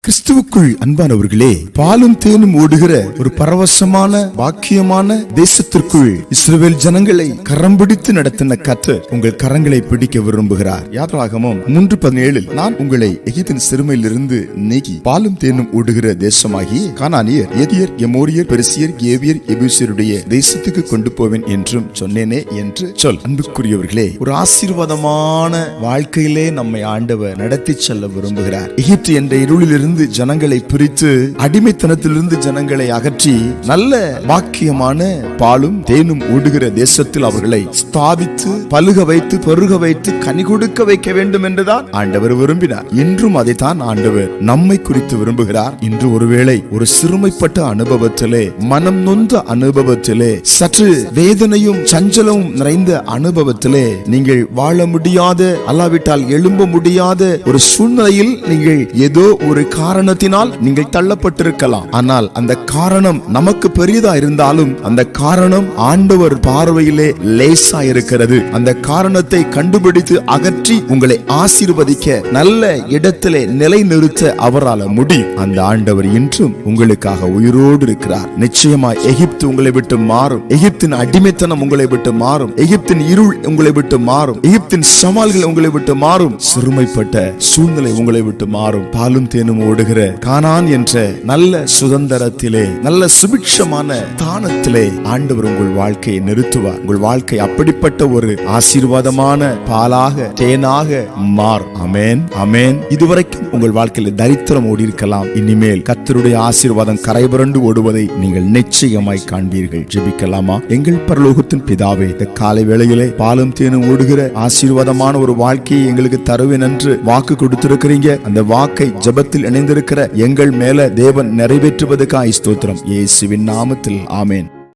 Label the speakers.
Speaker 1: கிறிஸ்துவுக்குள் அன்பானவர்களே, பாலும் தேனும் ஓடுகிற ஒரு பரவசமான பாக்கியமான தேசத்திற்குள் இஸ்ரவேல் ஜனங்களை கரம் பிடித்து நடத்தின கர்த்தர் உங்கள் கரங்களை பிடிக்க விரும்புகிறார். யாத்ராகமம் 3:17 நான் உங்களை எகிப்தின் சிறுமையிலிருந்து நீக்கி பாலும் தேனும் ஓடுகிற தேசமாகிய கானானியர், ஏதியர், எமோரியர், பெரிசியர், ஏவியர், எபூசியருடைய தேசத்துக்கு கொண்டு போவேன் என்றும் சொன்னேனே என்று சொல். அன்புக்குரியவர்களே, ஒரு ஆசீர்வாதமான வாழ்க்கையிலே நம்மை ஆண்டவர் நடத்தி செல்ல விரும்புகிறார். எகிப்து என்ற இருளிலிருந்து ஜனங்களை பிரித்து அடிமைத்தனத்திலிருந்து ஜனங்களை அகற்றி நல்ல பாக்கியமான பாலும் தேனும் ஓடுகிற தேசத்தில் அவர்களை ஸ்தாபித்து பலுக வைத்து பெருக வைத்து கனி கொடுக்க வைக்க வேண்டும் என்றுதான் ஆண்டவர் விரும்பினார். இன்றும் அதைத்தான் ஆண்டவர் நம்மை குறித்து விரும்புகிறார். இன்று ஒருவேளை ஒரு சிறுமைப்பட்ட அனுபவத்திலே, மனம் நொந்த அனுபவத்திலே, சற்று வேதனையும் சஞ்சலமும் நிறைந்த அனுபவத்திலே நீங்கள் வாழ முடியாத, அல்லாவிட்டால் எழும்ப முடியாத ஒரு சூழ்நிலையில் நீங்கள் ஏதோ ஒரு காரணத்தினால் நீங்கள் தள்ளப்பட்டிருக்கலாம். ஆனால் அந்த காரணம் நமக்கு பெரியதா இருந்தாலும் அந்த காரணம் ஆண்டவர் பார்வையிலே லேசா இருக்கிறது. அந்த காரணத்தை கண்டுபிடித்து அகற்றி உங்களை ஆசீர்வதிக்க நல்ல இடத்திலே நிலைநிறுத்த அவரால் முடியும். அந்த ஆண்டவர் இன்றும் உங்களுக்காக உயிரோடு இருக்கிறார். நிச்சயமாய் எகிப்து உங்களை விட்டு மாறும். எகிப்தின் அடிமைத்தனம் உங்களை விட்டு மாறும். எகிப்தின் இருள் உங்களை விட்டு மாறும். எகிப்தின் சவால்கள் உங்களை விட்டு மாறும். சிறுமைப்பட்ட சூழ்நிலை உங்களை விட்டு மாறும். பாலும் தேனும் ஓடுகிற கானான் என்ற நல்ல சுதந்திரத்திலே, நல்ல சுபிட்சமான தானத்திலே ஆண்டவர் உங்கள் வாழ்க்கையை நிறுத்துவார். உங்கள் வாழ்க்கை அப்படிப்பட்ட ஒரு ஆசீர்வாதமான பாலாக தேனாக மாறும். ஆமென், ஆமென். இதுவரைக்கும் உங்கள் வாழ்க்கையில் தரித்திரம் ஓடி இருக்கலாம். இனிமேல் கர்த்தருடைய ஆசீர்வாதம் கரைபுரண்டு ஓடுவதை நீங்கள் நிச்சயமாய் காண்பீர்கள். ஜெபிக்கலாமா? எங்கள் பரலோகத்தின் பிதாவே, இந்த காலை வேளையிலே பாலும் தேனும் ஓடுகிற ஆசீர்வாதமான ஒரு வாழ்க்கையை எங்களுக்கு தருவேன் என்று வாக்கு கொடுத்திருக்கிறீங்க. அந்த வாக்கை ஜெபத்தில் இணைந்திருக்கிற எங்கள் மேல தேவன் நிறைவேற்றுவதற்காக ஸ்தோத்திரம். இயேசுவின் நாமத்தில் ஆமென்.